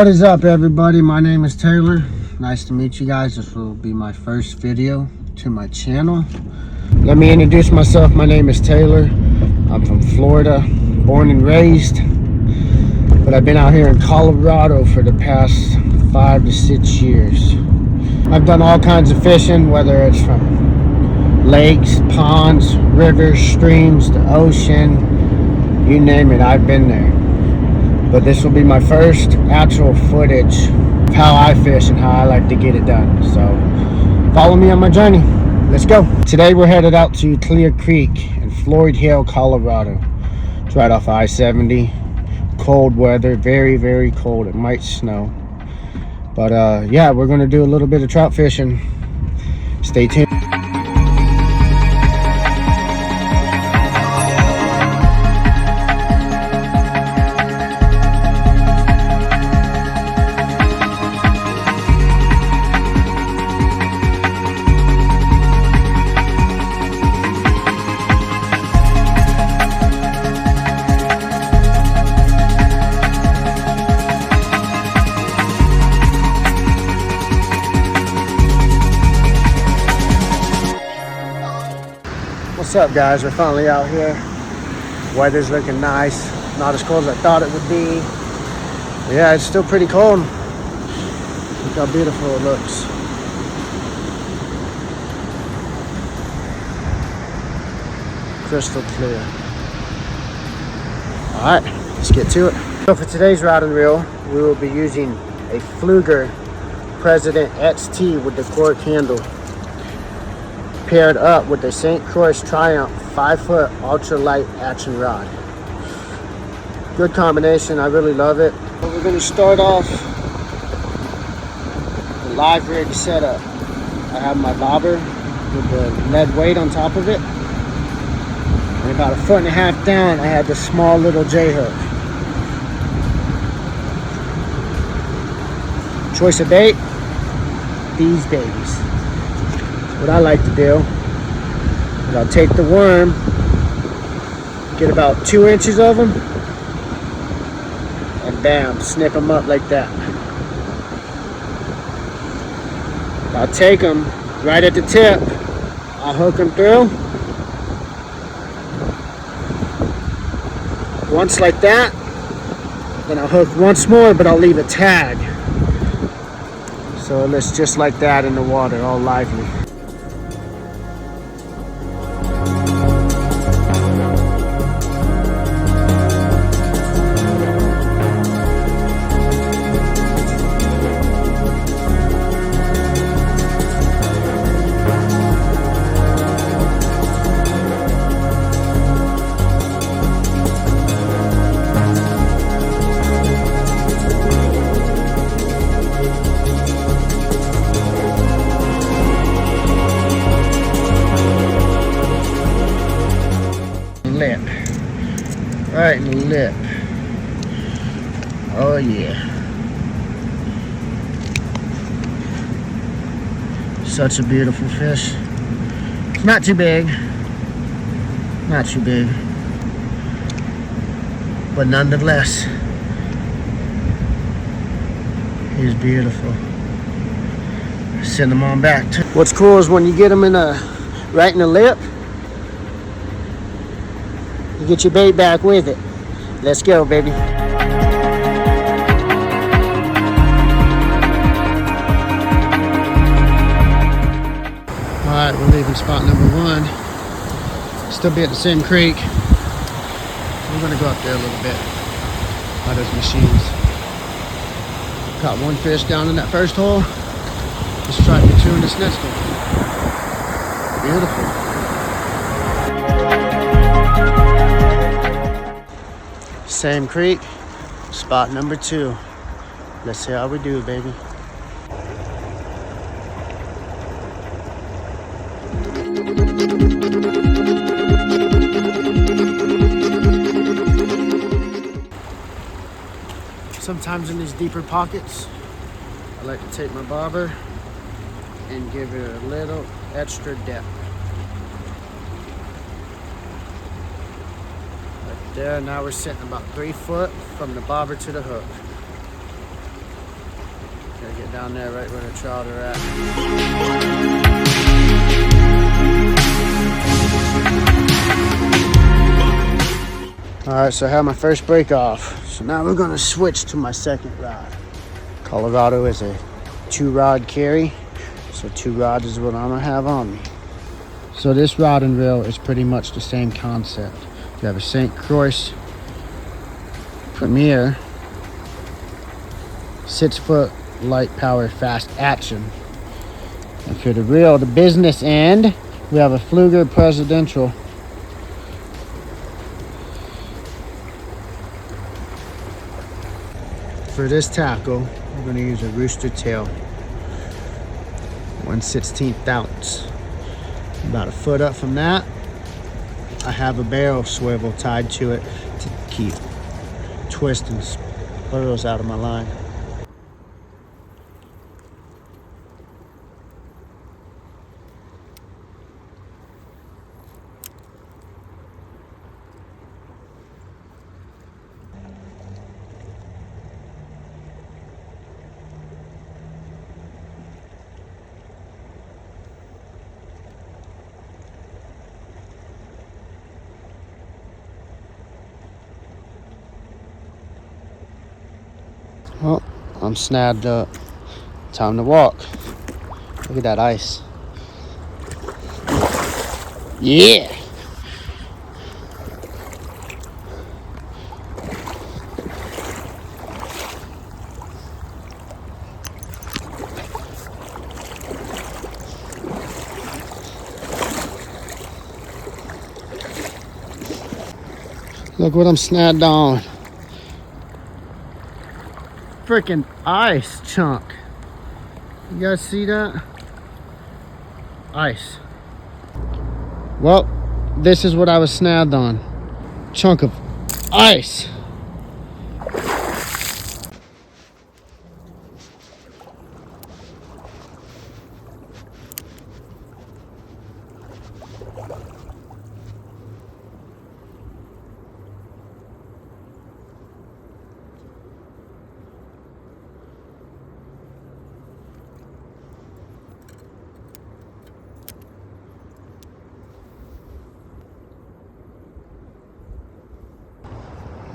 What is up, everybody? My name is Taylor. Nice to meet you guys. This will be my first video to my channel. Let me introduce myself. My name is Taylor. I'm from Florida, born and raised, but I've been out here in Colorado for the past 5 to 6 years. I've done all kinds of fishing, whether it's from lakes, ponds, rivers, streams, the ocean, you name it, I've been there. But this will be my first actual footage of how I fish and how I like to get it done. So follow me on my journey. Let's go. Today we're headed out to Clear Creek in Floyd Hill, Colorado. It's right off I-70. Cold weather, very, very cold. It might snow. But yeah, we're gonna do a little bit of trout fishing. Stay tuned. What's up, guys? We're finally out here. Weather's looking nice. Not as cold as I thought it would be. But yeah, it's still pretty cold. Look how beautiful it looks. Crystal clear. Alright, let's get to it. So for today's rod and reel, we will be using a Fluger President XT with the cork handle, paired up with the St. Croix Triumph 5-foot ultralight action rod. Good combination, I really love it. We're going to start off the live rig setup. I have my bobber with the lead weight on top of it. And about 1.5 feet down, I had the small little J-hook. Choice of bait, these babies. What I like to do is I'll take the worm, get about 2 inches of them, and bam, snip them up like that. I'll take them right at the tip, I'll hook them through. Once like that, then I'll hook once more, but I'll leave a tag. So it's just like that in the water, all lively. Lip. Right in the lip. Oh yeah. Such a beautiful fish. It's not too big. Not too big. But nonetheless, he's beautiful. Send him on back. What's cool is when you get him in right in the lip, you get your bait back with it. Let's go, baby. Alright, we're leaving spot number 1. Still be at the same creek. We're gonna go up there a little bit by those machines. Caught 1 fish down in that first hole. Let's try the 2 in this next one. Beautiful. Same creek, spot number 2. Let's see how we do, baby. Sometimes in these deeper pockets, I like to take my bobber and give it a little extra depth. Right there, now we're sitting about 3 foot from the bobber to the hook. Get down there right where the trout are at. Alright, so I have my first break off. So now we're gonna switch to my second rod. Colorado is a 2-rod carry. So 2 rods is what I'm gonna have on me. So this rod and reel is pretty much the same concept. You have a St. Croix Premier 6-foot light power fast action. And for the reel, the business end, we have a Fluger Presidential. For this tackle, we're going to use a rooster tail, 1/16 ounce. About a foot up from that, I have a barrel swivel tied to it to keep twisting spurs out of my line. Well, I'm snagged up. Time to walk. Look at that ice. Yeah! Look what I'm snagged on. Freaking ice chunk. You guys see that? Ice. Well, this is what I was snagged on. Chunk of ice.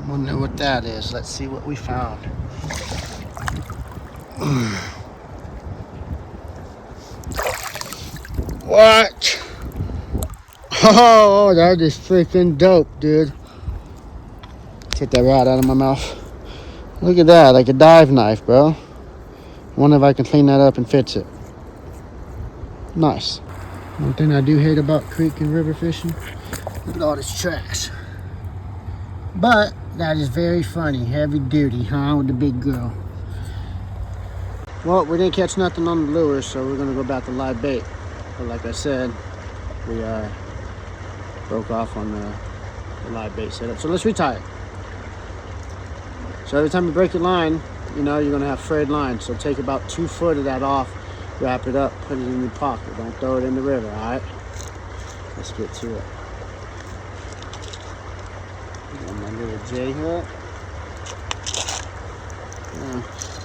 Wonder what that is. Let's see what we found. What? Oh, that is freaking dope, dude. Take that rod out of my mouth. Look at that, like a dive knife, bro. Wonder if I can clean that up and fix it. Nice. One thing I do hate about creek and river fishing, look at all this trash. But that is very funny, heavy duty, huh, with the big girl. Well, we didn't catch nothing on the lure, so we're gonna go back to live bait. But like I said, we broke off on the live bait setup. So let's retie it. So every time you break your line, you know you're gonna have frayed line. So take about 2 foot of that off, wrap it up, put it in your pocket. Don't throw it in the river, all right? Let's get to it. Got my little J hook.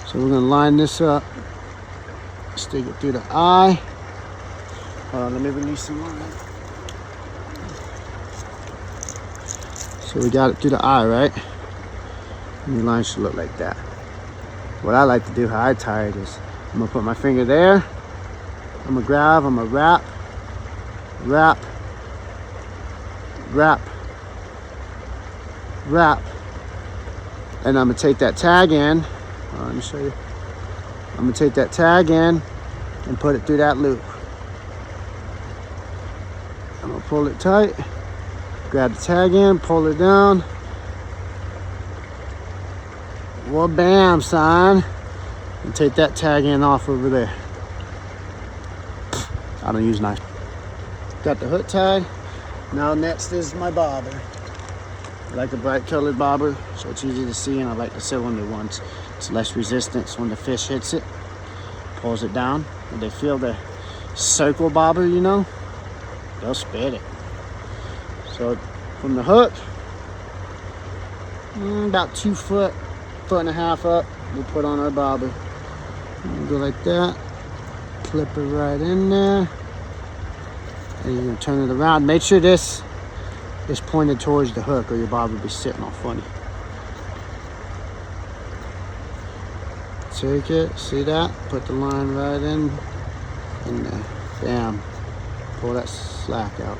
So we're gonna line this up, stick it through the eye. Hold on, let me release some line. So we got it through the eye, right? And your line should look like that. What I like to do, how I tie it is, I'm gonna put my finger there, I'm gonna grab, I'm gonna wrap, wrap, wrap, wrap, and I'm gonna take that tag in. Let me show you. I'm gonna take that tag in and put it through that loop. I'm gonna pull it tight, grab the tag in, pull it down. Well, bam, son. And take that tag in off over there. I don't use knives. Got the hook tied. Now next is my bobber. I like a bright colored bobber, so it's easy to see, and I like the cylinder ones. It's less resistance when the fish hits it, pulls it down. When they feel the circle bobber, you know, they'll spit it. So from the hook, about 2 foot, 1.5 foot up, we'll put on our bobber. Go like that. Clip it right in there. And you're gonna turn it around. Make sure this is pointed towards the hook or your bob will be sitting all funny. Take it, see that? Put the line right in there. Bam. Pull that slack out.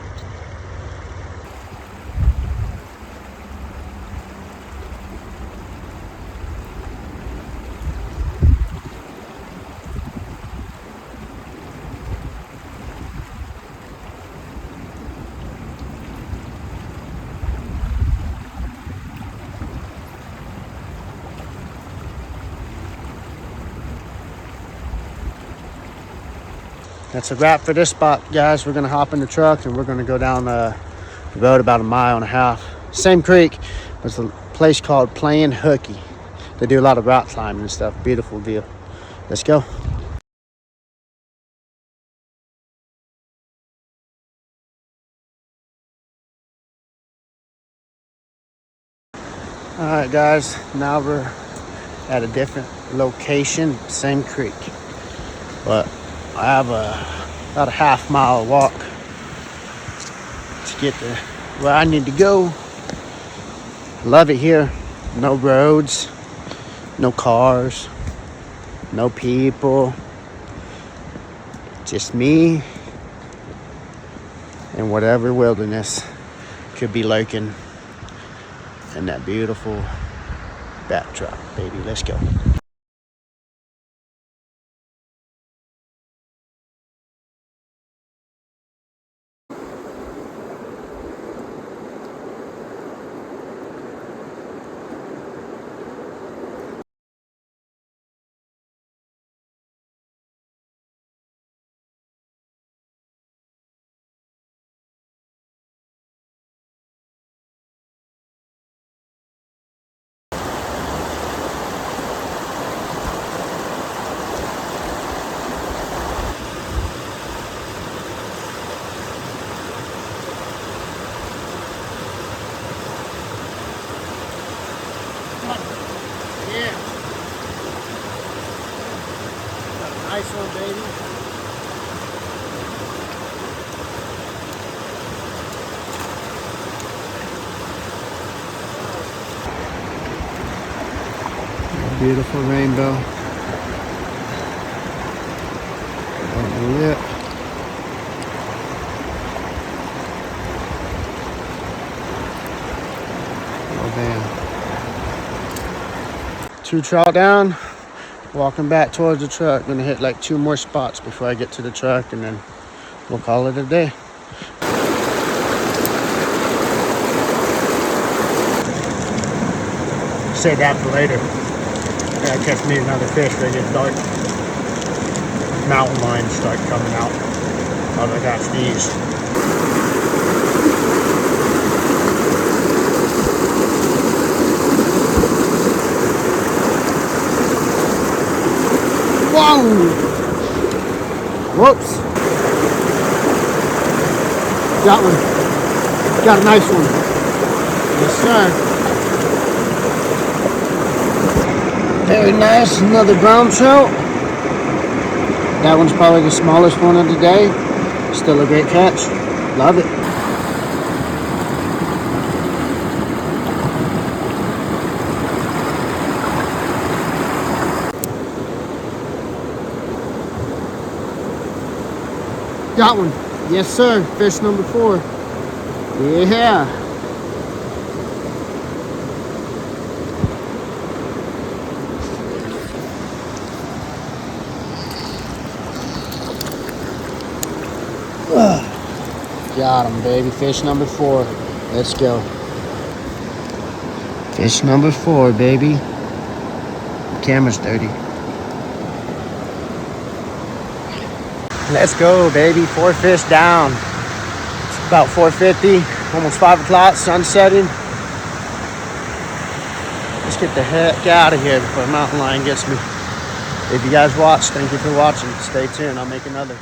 That's a wrap for this spot, guys. We're gonna hop in the truck and we're gonna go down the road about 1.5 miles. Same creek, but it's a place called Playin' Hooky. They do a lot of rock climbing and stuff. Beautiful view. Let's go. All right, guys. Now we're at a different location, same creek, but I have about a 1/2 mile walk to get to where I need to go. Love it here. No roads, no cars, no people. Just me and whatever wilderness could be lurking in that beautiful backdrop, baby. Let's go. Yeah. Got a nice one, baby. Beautiful rainbow. On the lip. Oh, damn. 2 trout down. Walking back towards the truck. Gonna hit like 2 more spots before I get to the truck, and then we'll call it a day. Save that for later. Gotta catch me another fish when it gets dark. Mountain lions start coming out. Oh, I got these. Whoa! Whoops. Got one. Got a nice one. Yes, sir. Very nice. Another brown trout. That one's probably the smallest one of the day. Still a great catch. Love it. Got one. Yes, sir. Fish number 4. Yeah. Got him, baby. Fish number 4. Let's go. Fish number 4, baby. Camera's dirty. Let's go, baby. 4 fish down. It's about 4:50, almost 5 o'clock, sun setting. Let's get the heck out of here before a mountain lion gets me. If you guys watched, thank you for watching. Stay tuned. I'll make another.